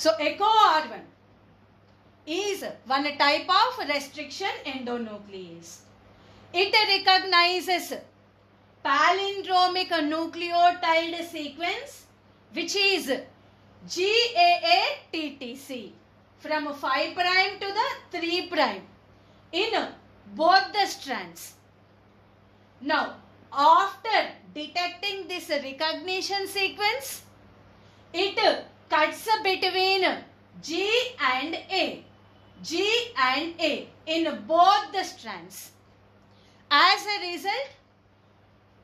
So EcoR1 is one type of restriction endonuclease. It recognizes palindromic nucleotide sequence which is GAA-TTC from 5' to the 3' in both the strands. Now, after detecting this recognition sequence, it cuts between G and A in both the strands. As a result,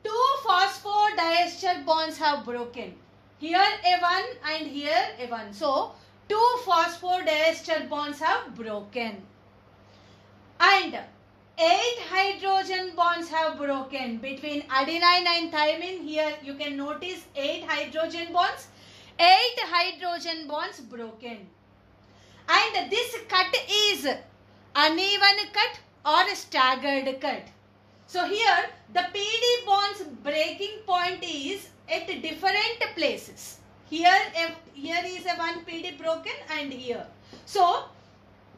2 phosphodiester bonds have broken. Here a 1 and here a 1. So, 2 phosphodiester bonds have broken. And 8 hydrogen bonds have broken between adenine and thymine. Here you can notice 8 hydrogen bonds. 8 hydrogen bonds broken. And this cut is uneven cut or staggered cut. So here the PD bonds breaking point is at different places. Here is a 1 PD broken and here. So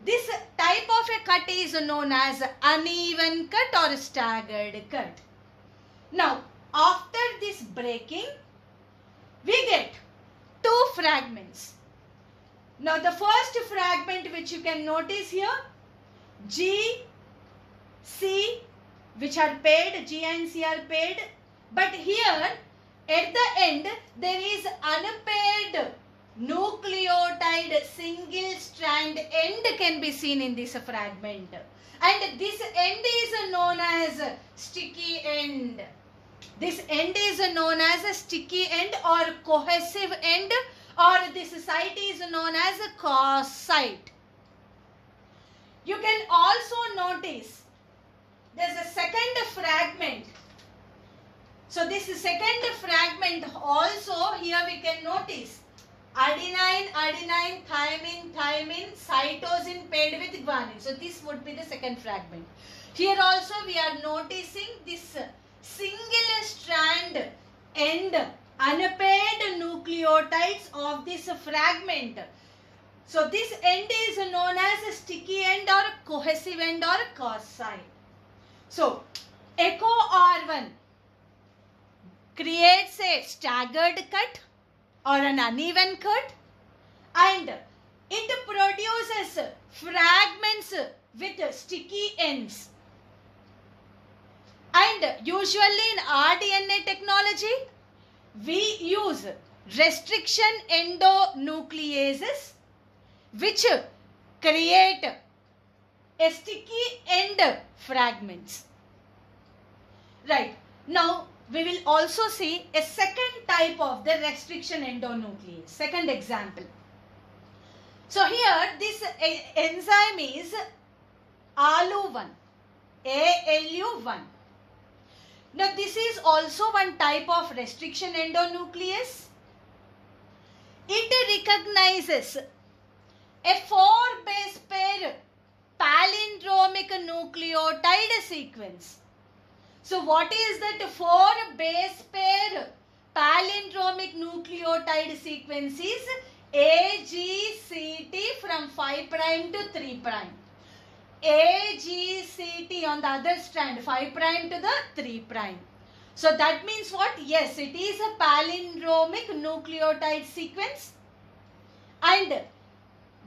this type of a cut is known as uneven cut or staggered cut. Now after this breaking we get 2 fragments. Now the first fragment which you can notice here, G, C, which are paired, G and C are paired, but here at the end there is unpaired nucleotide single strand end can be seen in this fragment, and this end is known as sticky end. This end is known as a sticky end or cohesive end, or this site is known as a cos site. You can also notice there is a second fragment. So this second fragment also here we can notice adenine, thymine, cytosine paired with guanine. So this would be the second fragment. Here also we are noticing this single strand end unpaired nucleotides of this fragment. So this end is known as a sticky end or cohesive end or cos site. So EcoR1 creates a staggered cut or an uneven cut, and it produces fragments with sticky ends. And usually in rDNA technology, we use restriction endonucleases which create a sticky end fragments. Right. Now we will also see a second type of the restriction endonuclease. Second example. So here this enzyme is ALU1. ALU1. Now this is also one type of restriction endonuclease. It recognizes a 4-base pair palindromic nucleotide sequence. So what is that 4-base pair palindromic nucleotide sequence is AGCT from 5' to 3'. AGCT on the other strand 5' to the 3'. So that means what? Yes, it is a palindromic nucleotide sequence. And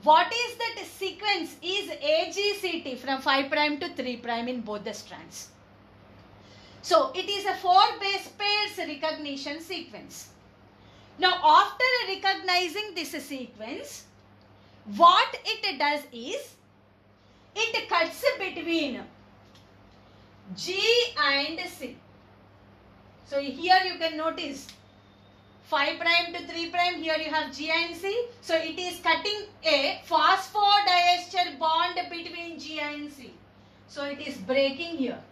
what is that sequence is AGCT from 5' to 3' in both the strands. So it is a 4-base pairs recognition sequence. Now after recognizing this sequence, what it does is it cuts between G and C. So here you can notice 5' to 3', here you have G and C. So it is cutting a phosphodiester bond between G and C. So it is breaking here.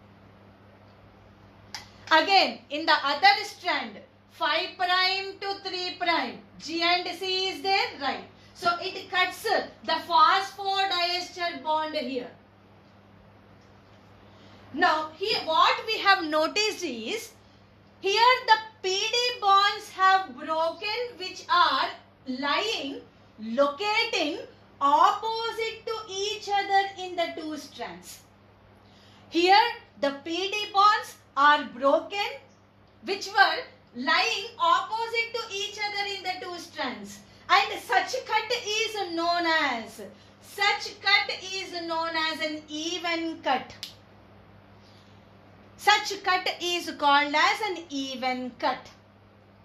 Again, in the other strand, 5' to 3', G and C is there, right? So it cuts the phosphodiester bond here. Now, here what we have noticed is, here the PD bonds have broken which are lying locating opposite to each other in the two strands. Here the PD bonds are broken, which were lying opposite to each other in the two strands, and such cut is known as an even cut. Such cut is called as an even cut.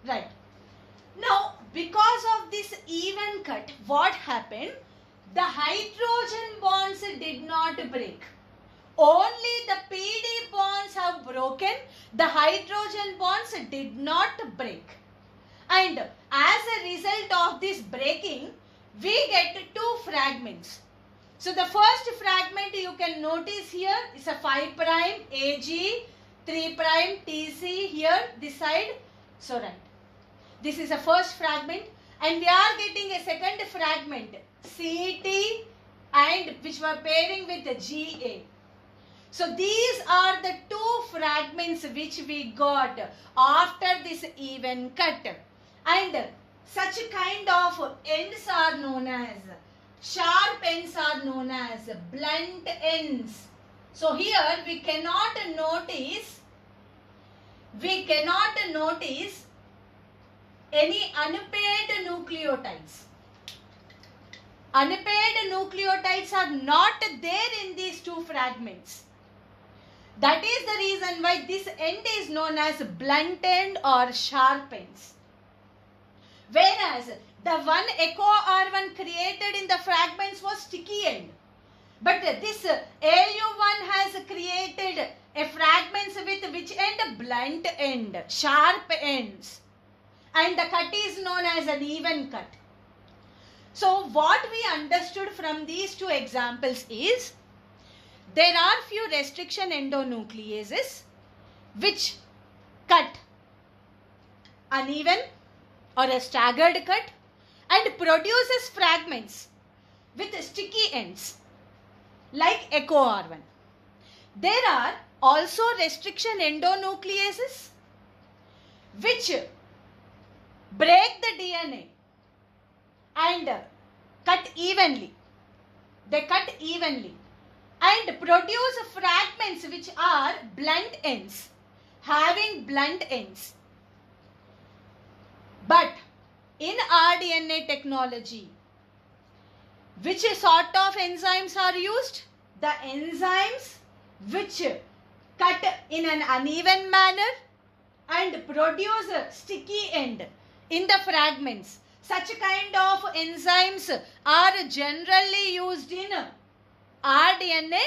Right. Now, because of this even cut, what happened? The hydrogen bonds did not break. Only the PD bonds have broken. The hydrogen bonds did not break. And as a result of this breaking, we get two fragments. So the first fragment you can notice here is a 5' AG, 3' TC here this side. So right. This is a first fragment, and we are getting a second fragment CT, and which were pairing with the GA. So these are the two fragments which we got after this even cut, and such kind of ends are known as sharp ends, are known as blunt ends. So here we cannot notice any unpaired nucleotides. Unpaired nucleotides are not there in these two fragments. That is the reason why this end is known as blunt end or sharp ends. Whereas the one echo R1 created in the fragments was sticky end. But this AU1 has created a fragments with which end? Blunt end, sharp ends. And the cut is known as an even cut. So what we understood from these two examples is, there are few restriction endonucleases which cut uneven or a staggered cut and produces fragments with sticky ends like echo R1. There are also restriction endonucleases which break the DNA and cut evenly. They cut evenly and produce fragments which are blunt ends, having blunt ends. But in rDNA technology, which sort of enzymes are used? The enzymes which cut in an uneven manner and produce a sticky end in the fragments. Such kind of enzymes are generally used in rDNA